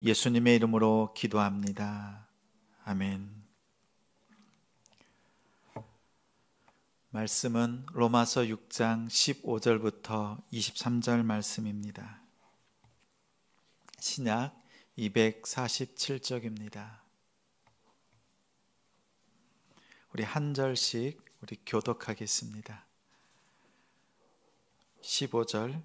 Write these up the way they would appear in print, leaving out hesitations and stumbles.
예수님의 이름으로 기도합니다. 아멘. 말씀은 로마서 6장 15절부터 23절 말씀입니다. 신약 247쪽입니다. 우리 한 절씩 우리 교독하겠습니다. 15절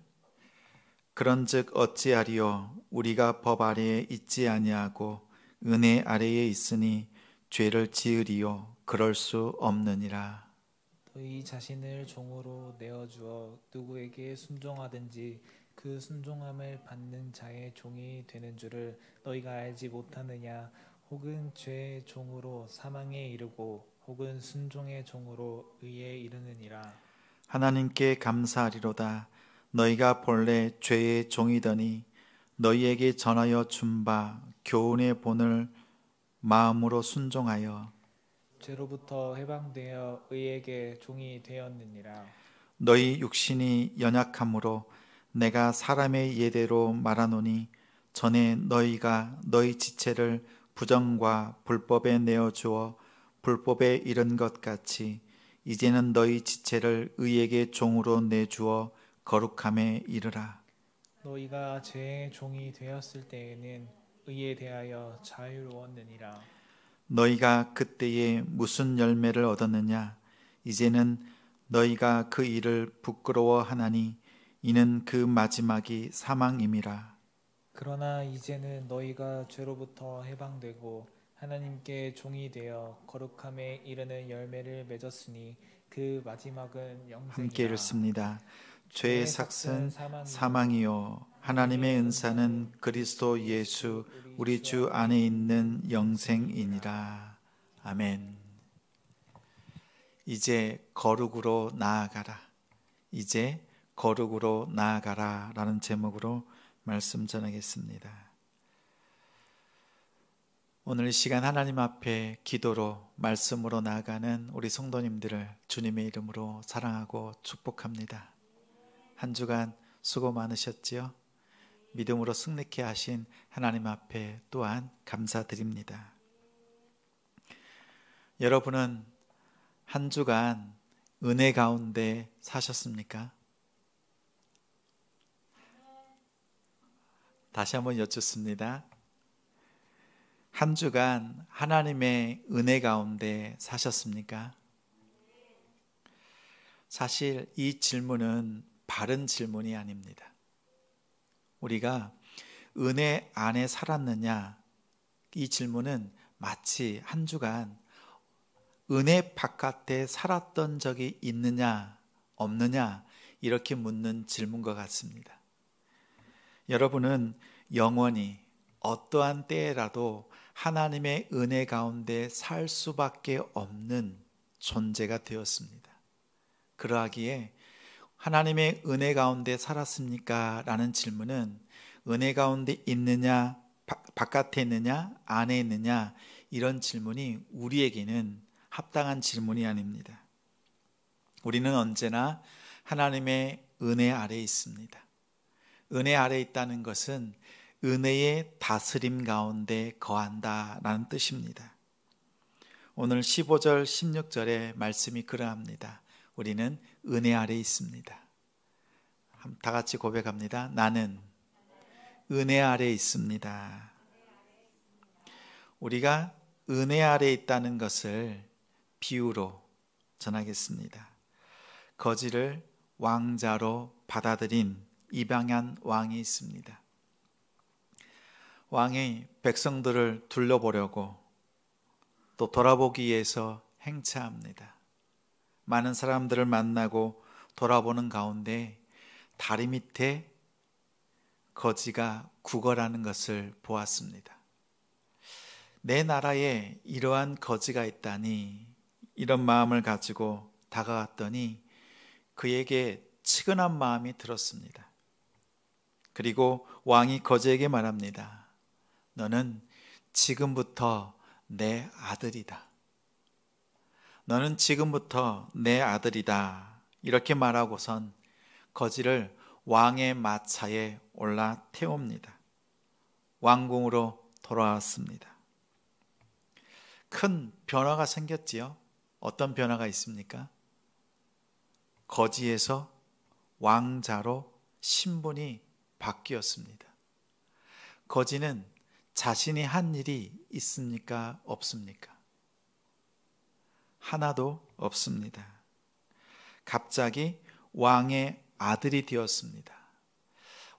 그런즉 어찌하리요 우리가 법 아래에 있지 아니하고 은혜 아래에 있으니 죄를 지으리요 그럴 수 없느니라. 너희 자신을 종으로 내어주어 누구에게 순종하든지 그 순종함을 받는 자의 종이 되는 줄을 너희가 알지 못하느냐. 혹은 죄의 종으로 사망에 이르고 혹은 순종의 종으로 의에 이르느니라. 하나님께 감사하리로다. 너희가 본래 죄의 종이더니 너희에게 전하여 준 바 교훈의 본을 마음으로 순종하여 죄로부터 해방되어 의에게 종이 되었느니라. 너희 육신이 연약함으로 내가 사람의 예대로 말하노니 전에 너희가 너희 지체를 부정과 불법에 내어주어 불법에 이른 것 같이 이제는 너희 지체를 의에게 종으로 내주어 거룩함에 이르라. 너희가 죄의 종이 되었을 때에는 의에 대하여 자유로웠느니라. 너희가 그때에 무슨 열매를 얻었느냐? 이제는 너희가 그 일을 부끄러워하나니 이는 그 마지막이 사망임이라. 그러나 이제는 너희가 죄로부터 해방되고 하나님께 종이 되어 거룩함에 이르는 열매를 맺었으니 그 마지막은 영생이라. 함께 읽습니다. 죄의 삭은 사망이요 하나님의 은사는 그리스도 예수 우리 주 안에 있는 영생이니라. 아멘. 이제 거룩으로 나아가라. 이제 거룩으로 나아가라 라는 제목으로 말씀 전하겠습니다. 오늘 이 시간 하나님 앞에 기도로 말씀으로 나아가는 우리 성도님들을 주님의 이름으로 사랑하고 축복합니다. 한 주간 수고 많으셨지요? 믿음으로 승리케 하신 하나님 앞에 또한 감사드립니다. 여러분은 한 주간 은혜 가운데 사셨습니까? 다시 한번 여쭙습니다. 한 주간 하나님의 은혜 가운데 사셨습니까? 사실 이 질문은 바른 질문이 아닙니다. 우리가 은혜 안에 살았느냐? 이 질문은 마치 한 주간 은혜 바깥에 살았던 적이 있느냐, 없느냐 이렇게 묻는 질문과 같습니다. 여러분은 영원히 어떠한 때라도 하나님의 은혜 가운데 살 수밖에 없는 존재가 되었습니다. 그러하기에 하나님의 은혜 가운데 살았습니까? 라는 질문은 은혜 가운데 있느냐, 바깥에 있느냐, 안에 있느냐 이런 질문이 우리에게는 합당한 질문이 아닙니다. 우리는 언제나 하나님의 은혜 아래에 있습니다. 은혜 아래에 있다는 것은 은혜의 다스림 가운데 거한다라는 뜻입니다. 오늘 15절, 16절의 말씀이 그러합니다. 우리는 은혜 아래에 있습니다. 다 같이 고백합니다. 나는 은혜 아래에 있습니다. 우리가 은혜 아래에 있다는 것을 비유로 전하겠습니다. 거지를 왕자로 받아들인 이방인 왕이 있습니다. 왕이 백성들을 둘러보려고 또 돌아보기 위해서 행차합니다. 많은 사람들을 만나고 돌아보는 가운데 다리 밑에 거지가 구걸하는 것을 보았습니다. 내 나라에 이러한 거지가 있다니 이런 마음을 가지고 다가갔더니 그에게 측은한 마음이 들었습니다. 그리고 왕이 거지에게 말합니다. 너는 지금부터 내 아들이다. 너는 지금부터 내 아들이다. 이렇게 말하고선 거지를 왕의 마차에 올라 태웁니다. 왕궁으로 돌아왔습니다. 큰 변화가 생겼지요. 어떤 변화가 있습니까? 거지에서 왕자로 신분이 바뀌었습니다. 거지는 자신이 한 일이 있습니까? 없습니까? 하나도 없습니다. 갑자기 왕의 아들이 되었습니다.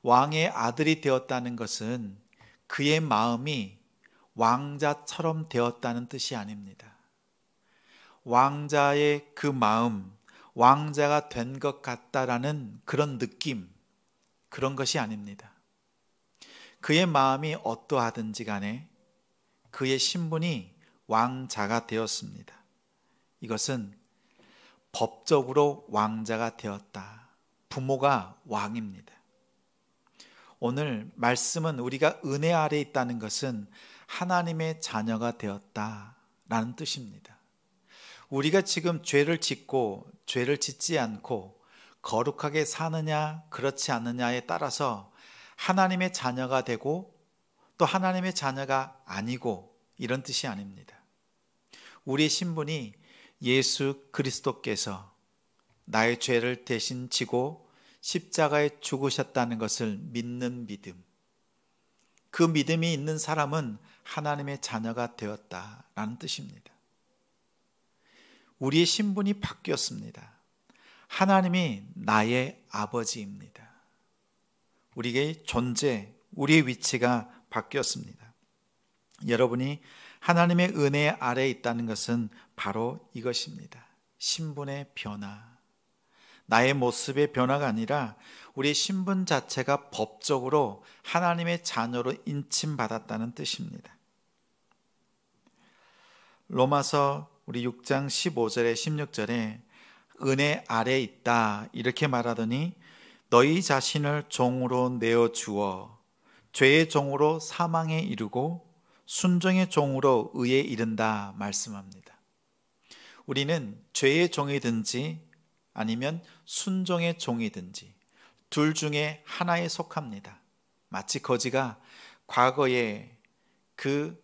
왕의 아들이 되었다는 것은 그의 마음이 왕자처럼 되었다는 뜻이 아닙니다. 왕자의 그 마음, 왕자가 된 것 같다라는 그런 느낌, 그런 것이 아닙니다. 그의 마음이 어떠하든지 간에 그의 신분이 왕자가 되었습니다. 이것은 법적으로 왕자가 되었다. 부모가 왕입니다. 오늘 말씀은 우리가 은혜 아래 있다는 것은 하나님의 자녀가 되었다라는 뜻입니다. 우리가 지금 죄를 짓고 죄를 짓지 않고 거룩하게 사느냐 그렇지 않느냐에 따라서 하나님의 자녀가 되고 또 하나님의 자녀가 아니고 이런 뜻이 아닙니다. 우리의 신분이 예수 그리스도께서 나의 죄를 대신 지고 십자가에 죽으셨다는 것을 믿는 믿음, 그 믿음이 있는 사람은 하나님의 자녀가 되었다라는 뜻입니다. 우리의 신분이 바뀌었습니다. 하나님이 나의 아버지입니다. 우리의 존재, 우리의 위치가 바뀌었습니다. 여러분이 하나님의 은혜 아래에 있다는 것은 바로 이것입니다. 신분의 변화. 나의 모습의 변화가 아니라 우리의 신분 자체가 법적으로 하나님의 자녀로 인침받았다는 뜻입니다. 로마서 우리 6장 15절에 16절에 은혜 아래에 있다 이렇게 말하더니 너희 자신을 종으로 내어주어 죄의 종으로 사망에 이르고 순종의 종으로 의에 이른다 말씀합니다. 우리는 죄의 종이든지 아니면 순종의 종이든지 둘 중에 하나에 속합니다. 마치 거지가 과거에 그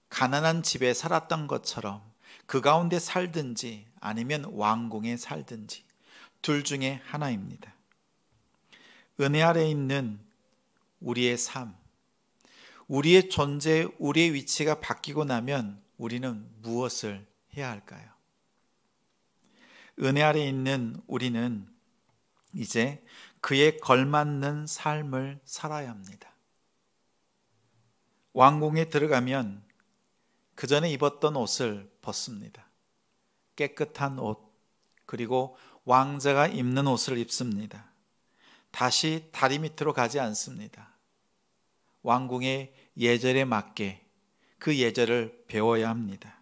가난한 집에 살았던 것처럼 그 가운데 살든지 아니면 왕궁에 살든지 둘 중에 하나입니다. 은혜 아래에 있는 우리의 삶, 우리의 존재, 우리의 위치가 바뀌고 나면 우리는 무엇을 해야 할까요? 은혜 아래에 있는 우리는 이제 그에 걸맞는 삶을 살아야 합니다. 왕궁에 들어가면 그 전에 입었던 옷을 벗습니다. 깨끗한 옷, 그리고 왕자가 입는 옷을 입습니다. 다시 다리 밑으로 가지 않습니다. 왕궁의 예절에 맞게 그 예절을 배워야 합니다.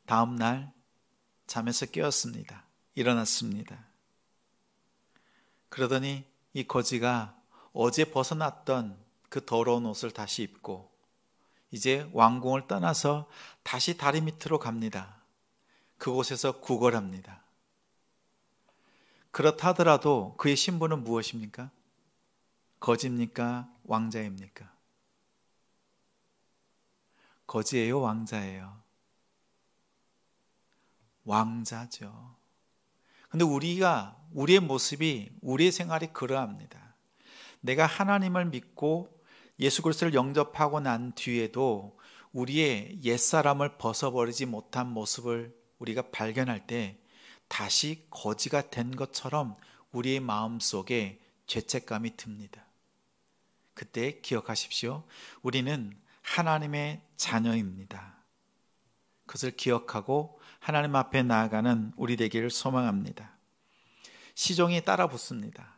다음 날 잠에서 깨었습니다. 일어났습니다. 그러더니 이 거지가 어제 벗어났던 그 더러운 옷을 다시 입고 이제 왕궁을 떠나서 다시 다리 밑으로 갑니다. 그곳에서 구걸합니다. 그렇다 하더라도 그의 신분은 무엇입니까? 거지입니까? 왕자입니까? 거지예요? 왕자예요? 왕자죠. 근데 우리의 모습이, 우리의 생활이 그러합니다. 내가 하나님을 믿고 예수 그리스도를 영접하고 난 뒤에도 우리의 옛사람을 벗어버리지 못한 모습을 우리가 발견할 때 다시 거지가 된 것처럼 우리의 마음속에 죄책감이 듭니다. 그때 기억하십시오. 우리는 하나님의 자녀입니다. 그것을 기억하고 하나님 앞에 나아가는 우리 되기를 소망합니다. 시종이 따라 붙습니다.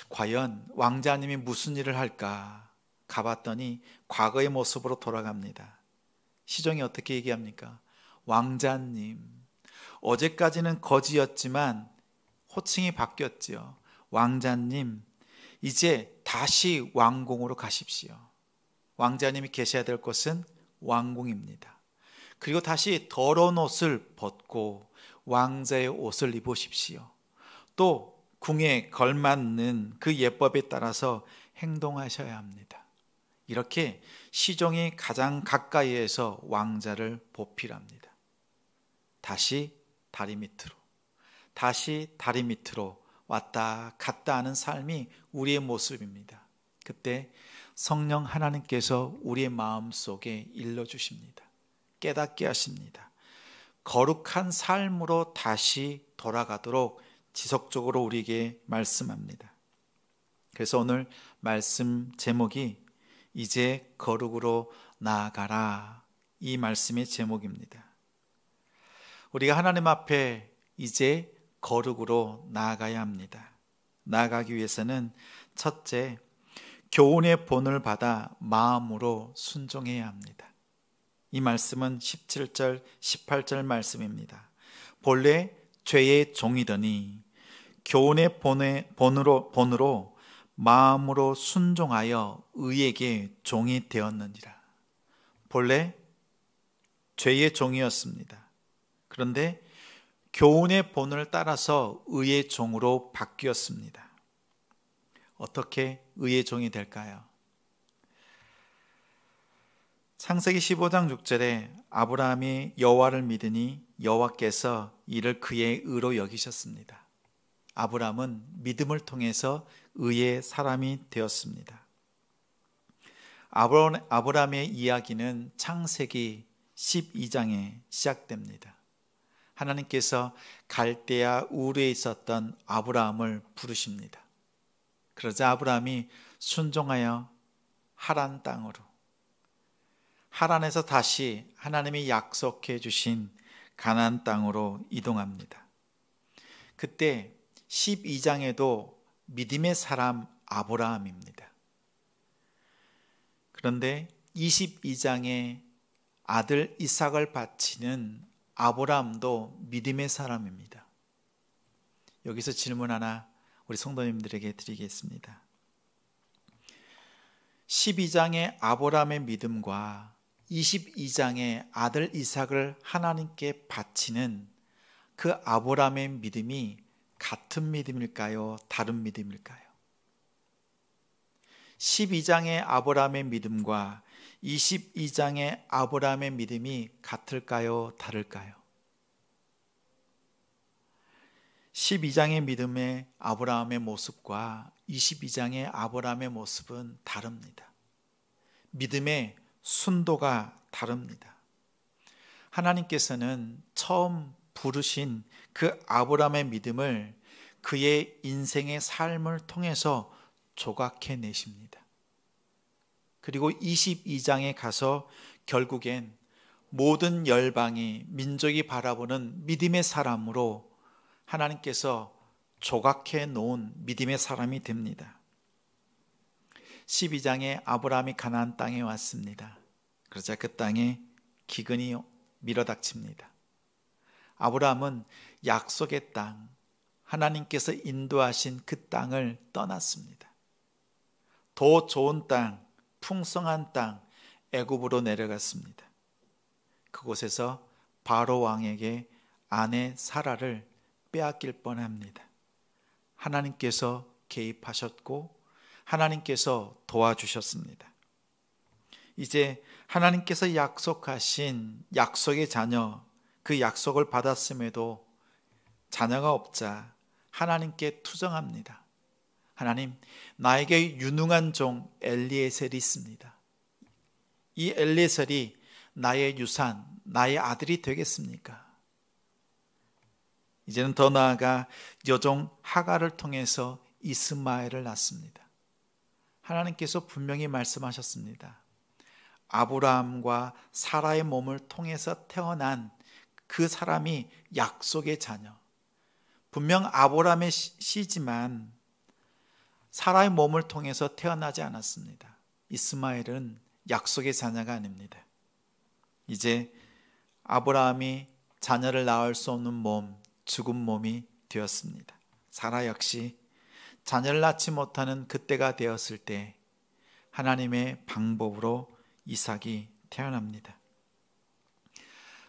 과연 왕자님이 무슨 일을 할까? 가봤더니 과거의 모습으로 돌아갑니다. 시종이 어떻게 얘기합니까? 왕자님, 어제까지는 거지였지만 호칭이 바뀌었지요. 왕자님, 이제 다시 왕궁으로 가십시오. 왕자님이 계셔야 될 곳은 왕궁입니다. 그리고 다시 더러운 옷을 벗고 왕자의 옷을 입으십시오. 또 궁에 걸맞는 그 예법에 따라서 행동하셔야 합니다. 이렇게 시종이 가장 가까이에서 왕자를 보필합니다. 다시 다리 밑으로, 다시 다리 밑으로 왔다 갔다 하는 삶이 우리의 모습입니다. 그때 성령 하나님께서 우리의 마음속에 일러주십니다. 깨닫게 하십니다. 거룩한 삶으로 다시 돌아가도록 지속적으로 우리에게 말씀합니다. 그래서 오늘 말씀 제목이 이제 거룩으로 나아가라, 이 말씀의 제목입니다. 우리가 하나님 앞에 이제 거룩으로 나아가야 합니다. 나아가기 위해서는 첫째, 교훈의 본을 받아 마음으로 순종해야 합니다. 이 말씀은 17절, 18절 말씀입니다. 본래 죄의 종이더니 교훈의 본으로 마음으로 순종하여 의에게 종이 되었느니라. 본래 죄의 종이었습니다. 그런데 교훈의 본을 따라서 의의 종으로 바뀌었습니다. 어떻게 의의 종이 될까요? 창세기 15장 6절에 아브라함이 여호와를 믿으니 여호와께서 이를 그의 의로 여기셨습니다. 아브라함은 믿음을 통해서 의의 사람이 되었습니다. 아브라함의 이야기는 창세기 12장에 시작됩니다. 하나님께서 갈대아 우르에 있었던 아브라함을 부르십니다. 그러자 아브라함이 순종하여 하란 땅으로, 하란에서 다시 하나님이 약속해 주신 가나안 땅으로 이동합니다. 그때 12장에도 믿음의 사람 아브라함입니다. 그런데 22장에 아들 이삭을 바치는 아브라함도 믿음의 사람입니다. 여기서 질문 하나 우리 성도님들에게 드리겠습니다. 12장의 아브라함의 믿음과 22장의 아들 이삭을 하나님께 바치는 그 아브라함의 믿음이 같은 믿음일까요? 다른 믿음일까요? 12장의 아브라함의 믿음과 22장의 아브라함의 믿음이 같을까요? 다를까요? 12장의 믿음의 아브라함의 모습과 22장의 아브라함의 모습은 다릅니다. 믿음의 순도가 다릅니다. 하나님께서는 처음 부르신 그 아브라함의 믿음을 그의 인생의 삶을 통해서 조각해 내십니다. 그리고 22장에 가서 결국엔 모든 열방이, 민족이 바라보는 믿음의 사람으로 하나님께서 조각해 놓은 믿음의 사람이 됩니다. 12장에 아브라함이 가나안 땅에 왔습니다. 그러자 그 땅에 기근이 밀어닥칩니다. 아브라함은 약속의 땅, 하나님께서 인도하신 그 땅을 떠났습니다. 더 좋은 땅, 풍성한 땅, 애굽으로 내려갔습니다. 그곳에서 바로 왕에게 아내 사라를 빼앗길 뻔합니다. 하나님께서 개입하셨고 하나님께서 도와주셨습니다. 이제 하나님께서 약속하신 약속의 자녀, 그 약속을 받았음에도 자녀가 없자 하나님께 투정합니다. 하나님, 나에게 유능한 종 엘리에셀이 있습니다. 이 엘리에셀이 나의 유산, 나의 아들이 되겠습니까? 이제는 더 나아가 여종 하갈을 통해서 이스마엘을 낳습니다. 하나님께서 분명히 말씀하셨습니다. 아브라함과 사라의 몸을 통해서 태어난 그 사람이 약속의 자녀. 분명 아브라함의 씨지만 사라의 몸을 통해서 태어나지 않았습니다. 이스마엘은 약속의 자녀가 아닙니다. 이제 아브라함이 자녀를 낳을 수 없는 몸, 죽은 몸이 되었습니다. 사라 역시 자녀를 낳지 못하는 그때가 되었을 때 하나님의 방법으로 이삭이 태어납니다.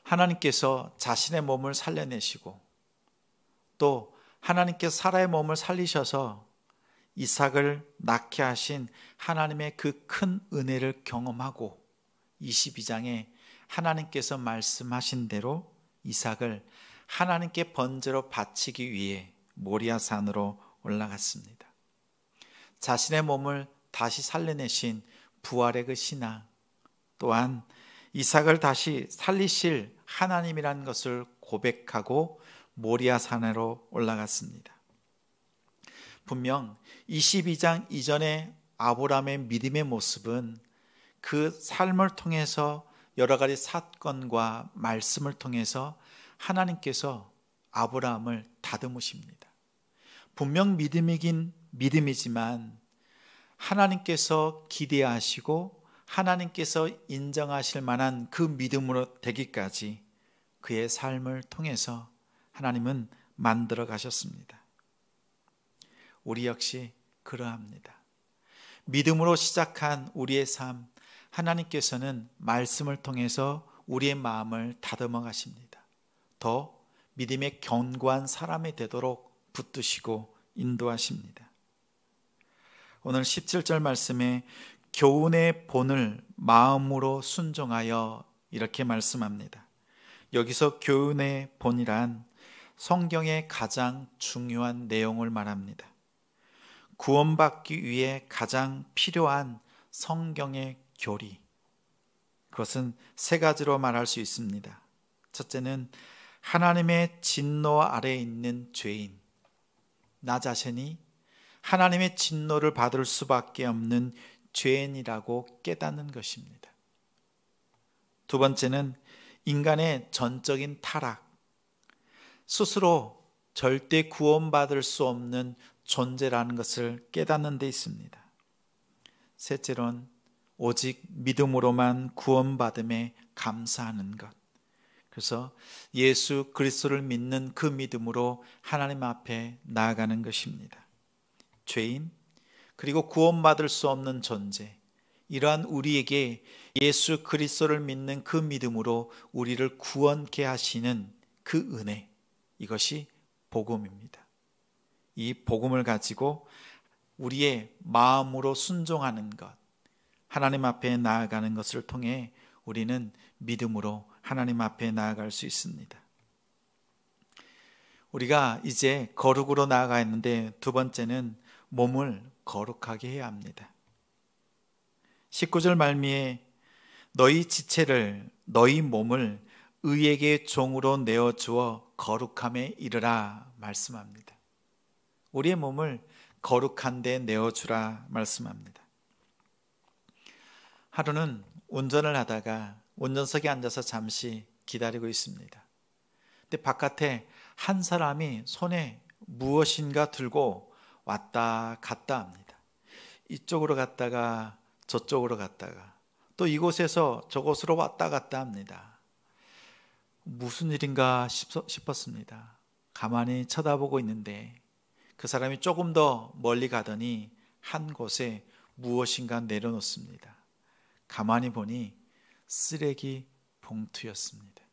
하나님께서 자신의 몸을 살려내시고 또 하나님께서 사라의 몸을 살리셔서 이삭을 낳게 하신 하나님의 그 큰 은혜를 경험하고 22장에 하나님께서 말씀하신 대로 이삭을 하나님께 번제로 바치기 위해 모리아산으로 올라갔습니다. 자신의 몸을 다시 살려내신 부활의 그 신앙, 또한 이삭을 다시 살리실 하나님이라는 것을 고백하고 모리아산으로 올라갔습니다. 분명 22장 이전의 아브라함의 믿음의 모습은 그 삶을 통해서 여러 가지 사건과 말씀을 통해서 하나님께서 아브라함을 다듬으십니다. 분명 믿음이긴 믿음이지만 하나님께서 기대하시고 하나님께서 인정하실 만한 그 믿음으로 되기까지 그의 삶을 통해서 하나님은 만들어 가셨습니다. 우리 역시 그러합니다. 믿음으로 시작한 우리의 삶, 하나님께서는 말씀을 통해서 우리의 마음을 다듬어 가십니다. 더 믿음의 견고한 사람이 되도록 붙드시고 인도하십니다. 오늘 17절 말씀에 교훈의 본을 마음으로 순종하여 이렇게 말씀합니다. 여기서 교훈의 본이란 성경의 가장 중요한 내용을 말합니다. 구원받기 위해 가장 필요한 성경의 교리, 그것은 세 가지로 말할 수 있습니다. 첫째는 하나님의 진노 아래에 있는 죄인, 나 자신이 하나님의 진노를 받을 수밖에 없는 죄인이라고 깨닫는 것입니다. 두 번째는 인간의 전적인 타락, 스스로 절대 구원받을 수 없는 존재라는 것을 깨닫는 데 있습니다. 셋째로는 오직 믿음으로만 구원받음에 감사하는 것. 그래서 예수 그리스도를 믿는 그 믿음으로 하나님 앞에 나아가는 것입니다. 죄인, 그리고 구원받을 수 없는 존재, 이러한 우리에게 예수 그리스도를 믿는 그 믿음으로 우리를 구원케 하시는 그 은혜, 이것이 복음입니다. 이 복음을 가지고 우리의 마음으로 순종하는 것, 하나님 앞에 나아가는 것을 통해 우리는 믿음으로 하나님 앞에 나아갈 수 있습니다. 우리가 이제 거룩으로 나아가 있는데 두 번째는 몸을 거룩하게 해야 합니다. 19절 말미에 너희 지체를, 너희 몸을 의에게 종으로 내어주어 거룩함에 이르라 말씀합니다. 우리의 몸을 거룩한 데 내어주라 말씀합니다. 하루는 운전을 하다가 운전석에 앉아서 잠시 기다리고 있습니다. 근데 바깥에 한 사람이 손에 무엇인가 들고 왔다 갔다 합니다. 이쪽으로 갔다가 저쪽으로 갔다가 또 이곳에서 저곳으로 왔다 갔다 합니다. 무슨 일인가 싶었습니다. 가만히 쳐다보고 있는데 그 사람이 조금 더 멀리 가더니 한 곳에 무엇인가 내려놓습니다. 가만히 보니 쓰레기 봉투였습니다.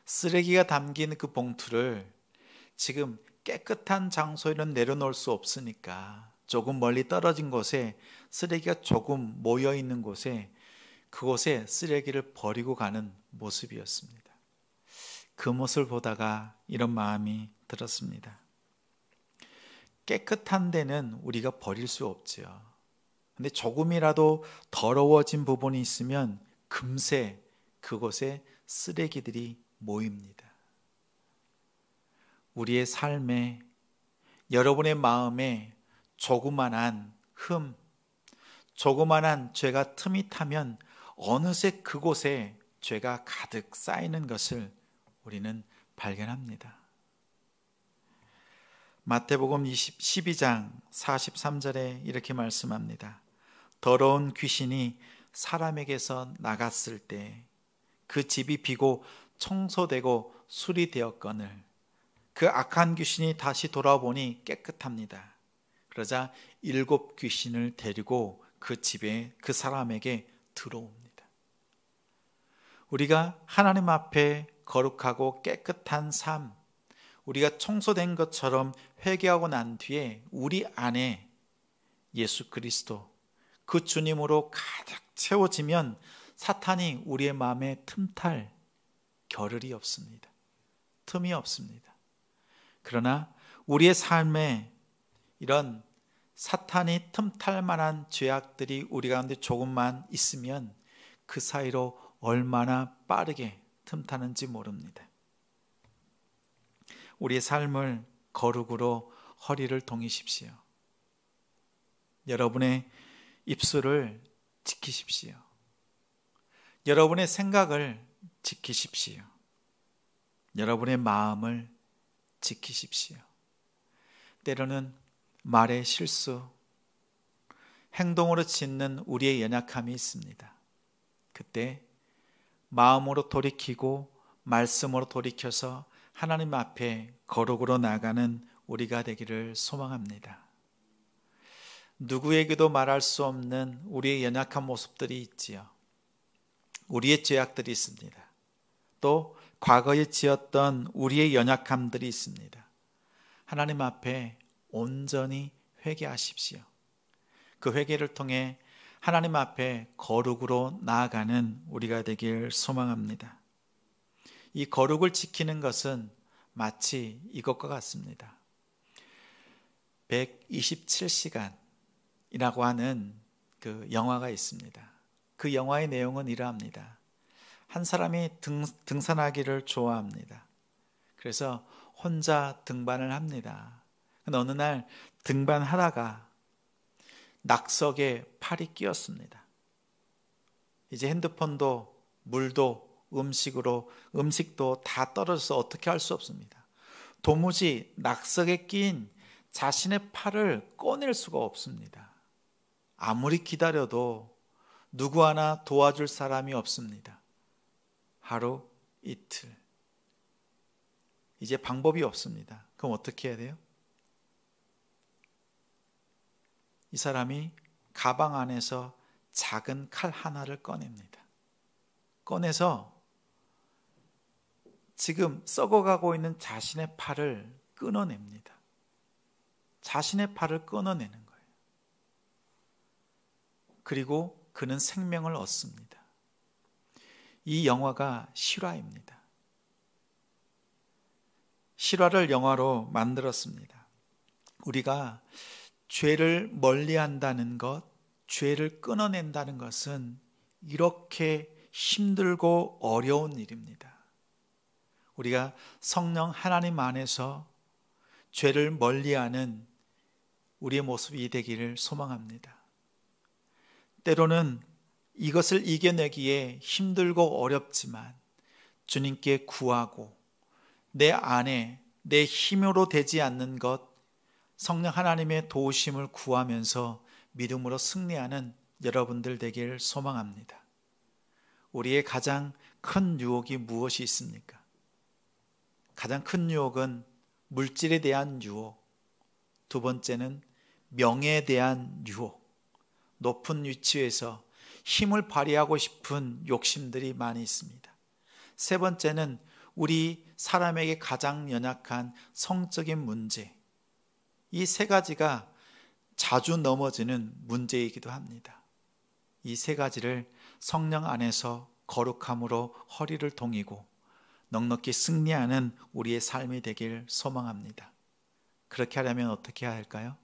쓰레기가 담긴 그 봉투를 지금 깨끗한 장소에는 내려놓을 수 없으니까 조금 멀리 떨어진 곳에 쓰레기가 조금 모여 있는 곳에 그곳에 쓰레기를 버리고 가는 모습이었습니다. 그 모습을 보다가 이런 마음이 들었습니다. 깨끗한 데는 우리가 버릴 수 없죠. 근데 조금이라도 더러워진 부분이 있으면 금세 그곳에 쓰레기들이 모입니다. 우리의 삶에, 여러분의 마음에 조그만한 흠, 조그만한 죄가 틈이 타면 어느새 그곳에 죄가 가득 쌓이는 것을 우리는 발견합니다. 마태복음 12장 43절에 이렇게 말씀합니다. 더러운 귀신이 사람에게서 나갔을 때 그 집이 비고 청소되고 수리되었거늘 그 악한 귀신이 다시 돌아보니 깨끗합니다. 그러자 7 귀신을 데리고 그 집에, 그 사람에게 들어옵니다. 우리가 하나님 앞에 거룩하고 깨끗한 삶, 우리가 청소된 것처럼 회개하고 난 뒤에 우리 안에 예수 그리스도, 그 주님으로 가득 채워지면 사탄이 우리의 마음에 틈탈 겨를이 없습니다. 틈이 없습니다. 그러나 우리의 삶에 이런 사탄이 틈탈 만한 죄악들이 우리 가운데 조금만 있으면 그 사이로 얼마나 빠르게 틈타는지 모릅니다. 우리의 삶을 거룩으로 허리를 동이십시오. 여러분의 입술을 지키십시오. 여러분의 생각을 지키십시오. 여러분의 마음을 지키십시오. 때로는 말의 실수, 행동으로 짓는 우리의 연약함이 있습니다. 그때 마음으로 돌이키고 말씀으로 돌이켜서 하나님 앞에 거룩으로 나가는 우리가 되기를 소망합니다. 누구에게도 말할 수 없는 우리의 연약한 모습들이 있지요. 우리의 죄악들이 있습니다. 또 과거에 지었던 우리의 연약함들이 있습니다. 하나님 앞에 온전히 회개하십시오. 그 회개를 통해 하나님 앞에 거룩으로 나아가는 우리가 되길 소망합니다. 이 거룩을 지키는 것은 마치 이것과 같습니다. 127시간이라고 하는 그 영화가 있습니다. 그 영화의 내용은 이러합니다. 한 사람이 등산하기를 좋아합니다. 그래서 혼자 등반을 합니다. 근데 어느 날 등반하다가 낙석에 팔이 끼었습니다. 이제 핸드폰도 물도 음식도 다 떨어져서 어떻게 할 수 없습니다. 도무지 낙석에 낀 자신의 팔을 꺼낼 수가 없습니다. 아무리 기다려도 누구 하나 도와줄 사람이 없습니다. 하루, 이틀. 이제 방법이 없습니다. 그럼 어떻게 해야 돼요? 이 사람이 가방 안에서 작은 칼 하나를 꺼냅니다. 꺼내서 지금 썩어가고 있는 자신의 팔을 끊어냅니다. 자신의 팔을 끊어내는 거예요. 그리고 그는 생명을 얻습니다. 이 영화가 실화입니다. 실화를 영화로 만들었습니다. 우리가 죄를 멀리한다는 것, 죄를 끊어낸다는 것은 이렇게 힘들고 어려운 일입니다. 우리가 성령 하나님 안에서 죄를 멀리하는 우리의 모습이 되기를 소망합니다. 때로는 이것을 이겨내기에 힘들고 어렵지만 주님께 구하고 내 안에 내 힘으로 되지 않는 것, 성령 하나님의 도우심을 구하면서 믿음으로 승리하는 여러분들 되길 소망합니다. 우리의 가장 큰 유혹이 무엇이 있습니까? 가장 큰 유혹은 물질에 대한 유혹, 두 번째는 명예에 대한 유혹, 높은 위치에서 힘을 발휘하고 싶은 욕심들이 많이 있습니다. 세 번째는 우리 사람에게 가장 연약한 성적인 문제, 이 세 가지가 자주 넘어지는 문제이기도 합니다. 이 세 가지를 성령 안에서 거룩함으로 허리를 동이고 넉넉히 승리하는 우리의 삶이 되길 소망합니다. 그렇게 하려면 어떻게 해야 할까요?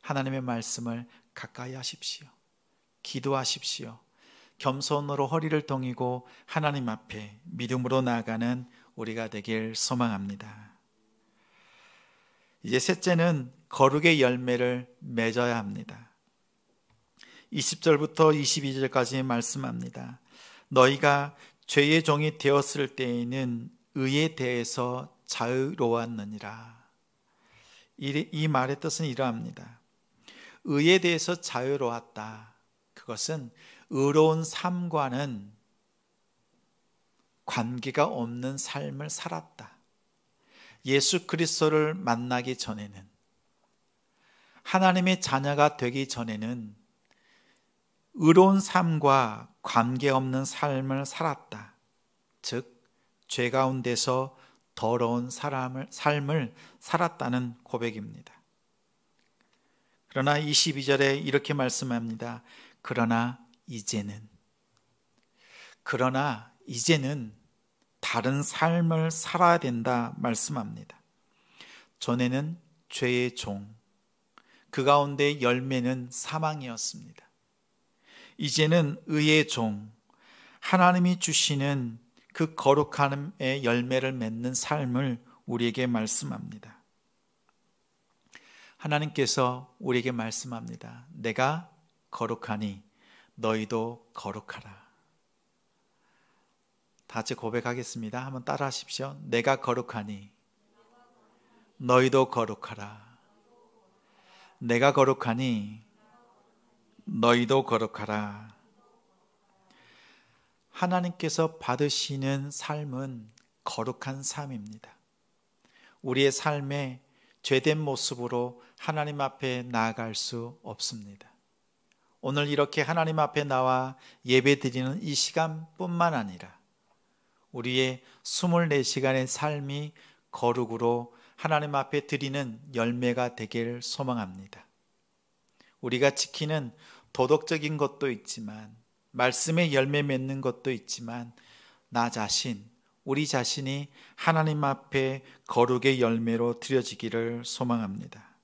하나님의 말씀을 가까이 하십시오. 기도하십시오. 겸손으로 허리를 동이고 하나님 앞에 믿음으로 나아가는 우리가 되길 소망합니다. 이제 셋째는 거룩의 열매를 맺어야 합니다. 20절부터 22절까지 말씀합니다. 너희가 죄의 종이 되었을 때에는 의에 대해서 자유로웠느니라. 이 말의 뜻은 이러합니다. 의에 대해서 자유로웠다. 그것은 의로운 삶과는 관계가 없는 삶을 살았다. 예수 그리스도를 만나기 전에는, 하나님의 자녀가 되기 전에는 의로운 삶과 관계없는 삶을 살았다. 즉, 죄 가운데서 더러운 삶을 살았다는 고백입니다. 그러나 22절에 이렇게 말씀합니다. 그러나 이제는 다른 삶을 살아야 된다 말씀합니다. 전에는 죄의 종, 그 가운데 열매는 사망이었습니다. 이제는 의의 종, 하나님이 주시는 그 거룩함의 열매를 맺는 삶을 우리에게 말씀합니다. 하나님께서 우리에게 말씀합니다. 내가 거룩하니 너희도 거룩하라. 다 같이 고백하겠습니다. 한번 따라 하십시오. 내가 거룩하니 너희도 거룩하라. 내가 거룩하니 너희도 거룩하라. 하나님께서 받으시는 삶은 거룩한 삶입니다. 우리의 삶에 죄된 모습으로 하나님 앞에 나아갈 수 없습니다. 오늘 이렇게 하나님 앞에 나와 예배드리는 이 시간뿐만 아니라 우리의 24시간의 삶이 거룩으로 하나님 앞에 드리는 열매가 되길 소망합니다. 우리가 지키는 도덕적인 것도 있지만 말씀의 열매 맺는 것도 있지만 나 자신, 우리 자신이 하나님 앞에 거룩의 열매로 드려지기를 소망합니다.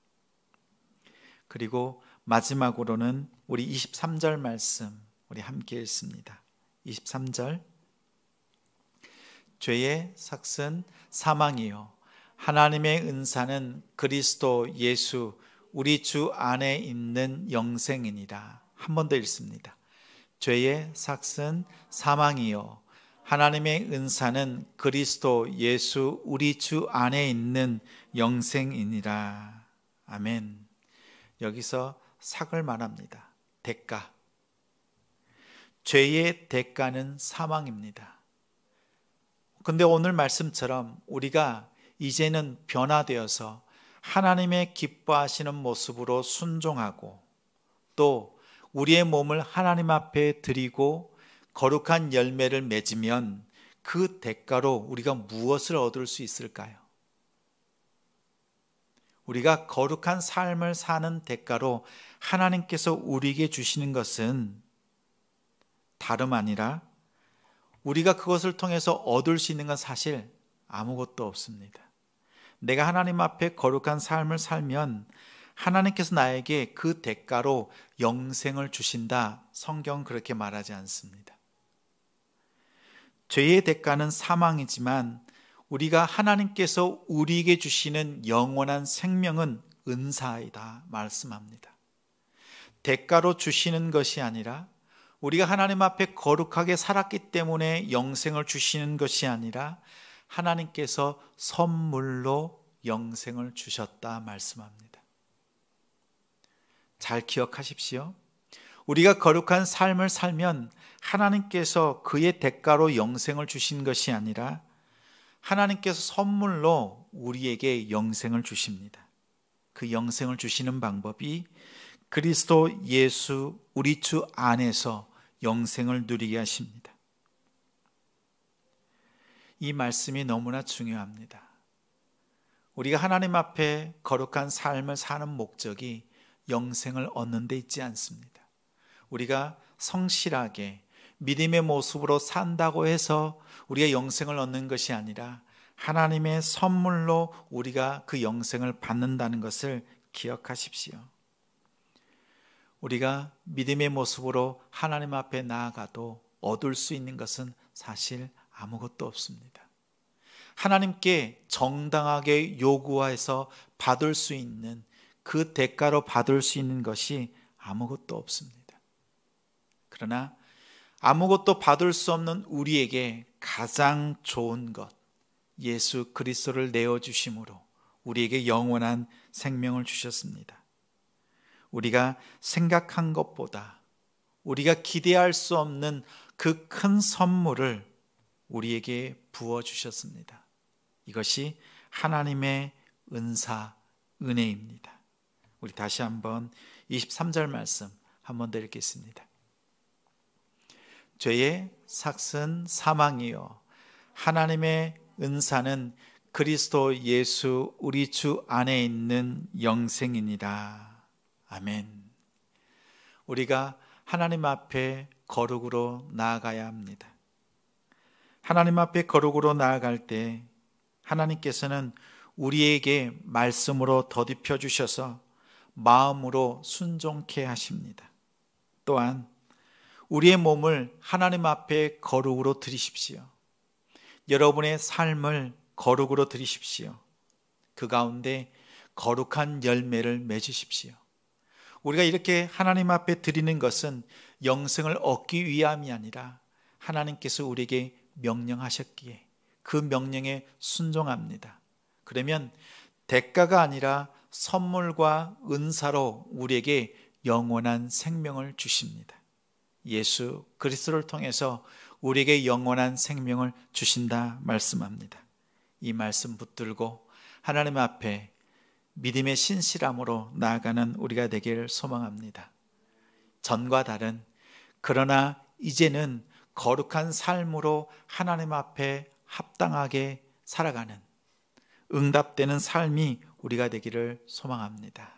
그리고 마지막으로는 우리 23절 말씀 우리 함께 읽습니다. 23절 죄의 삭은 사망이요 하나님의 은사는 그리스도 예수 우리 주 안에 있는 영생이니라. 한 번 더 읽습니다. 죄의 삭은 사망이요 하나님의 은사는 그리스도 예수 우리 주 안에 있는 영생이니라. 아멘. 여기서 삭을 말합니다. 대가. 죄의 대가는 사망입니다. 근데 오늘 말씀처럼 우리가 이제는 변화되어서 하나님의 기뻐하시는 모습으로 순종하고 또 우리의 몸을 하나님 앞에 드리고 거룩한 열매를 맺으면 그 대가로 우리가 무엇을 얻을 수 있을까요? 우리가 거룩한 삶을 사는 대가로 하나님께서 우리에게 주시는 것은 다름 아니라 우리가 그것을 통해서 얻을 수 있는 건 사실 아무것도 없습니다. 내가 하나님 앞에 거룩한 삶을 살면 하나님께서 나에게 그 대가로 영생을 주신다. 성경은 그렇게 말하지 않습니다. 죄의 대가는 사망이지만 우리가 하나님께서 우리에게 주시는 영원한 생명은 은사이다 말씀합니다. 대가로 주시는 것이 아니라 우리가 하나님 앞에 거룩하게 살았기 때문에 영생을 주시는 것이 아니라 하나님께서 선물로 영생을 주셨다 말씀합니다. 잘 기억하십시오. 우리가 거룩한 삶을 살면 하나님께서 그의 대가로 영생을 주신 것이 아니라 하나님께서 선물로 우리에게 영생을 주십니다. 그 영생을 주시는 방법이 그리스도 예수 우리 주 안에서 영생을 누리게 하십니다. 이 말씀이 너무나 중요합니다. 우리가 하나님 앞에 거룩한 삶을 사는 목적이 영생을 얻는 데 있지 않습니다. 우리가 성실하게 믿음의 모습으로 산다고 해서 우리가 영생을 얻는 것이 아니라 하나님의 선물로 우리가 그 영생을 받는다는 것을 기억하십시오. 우리가 믿음의 모습으로 하나님 앞에 나아가도 얻을 수 있는 것은 사실 아무것도 없습니다. 하나님께 정당하게 요구해서 받을 수 있는 그 대가로 받을 수 있는 것이 아무것도 없습니다. 그러나 아무것도 받을 수 없는 우리에게 가장 좋은 것, 예수 그리스도를 내어주심으로 우리에게 영원한 생명을 주셨습니다. 우리가 생각한 것보다 우리가 기대할 수 없는 그 큰 선물을 우리에게 부어주셨습니다. 이것이 하나님의 은사, 은혜입니다. 우리 다시 한번 23절 말씀 한 번 더 읽겠습니다. 죄의 삭은 사망이요 하나님의 은사는 그리스도 예수 우리 주 안에 있는 영생이니라. 아멘. 우리가 하나님 앞에 거룩으로 나아가야 합니다. 하나님 앞에 거룩으로 나아갈 때 하나님께서는 우리에게 말씀으로 더딥혀 주셔서 마음으로 순종케 하십니다. 또한 우리의 몸을 하나님 앞에 거룩으로 드리십시오. 여러분의 삶을 거룩으로 드리십시오. 그 가운데 거룩한 열매를 맺으십시오. 우리가 이렇게 하나님 앞에 드리는 것은 영생을 얻기 위함이 아니라 하나님께서 우리에게 명령하셨기에 그 명령에 순종합니다. 그러면 대가가 아니라 선물과 은사로 우리에게 영원한 생명을 주십니다. 예수 그리스도를 통해서 우리에게 영원한 생명을 주신다 말씀합니다. 이 말씀 붙들고 하나님 앞에 믿음의 신실함으로 나아가는 우리가 되기를 소망합니다. 전과 다른, 그러나 이제는 거룩한 삶으로 하나님 앞에 합당하게 살아가는 응답되는 삶이 우리가 되기를 소망합니다.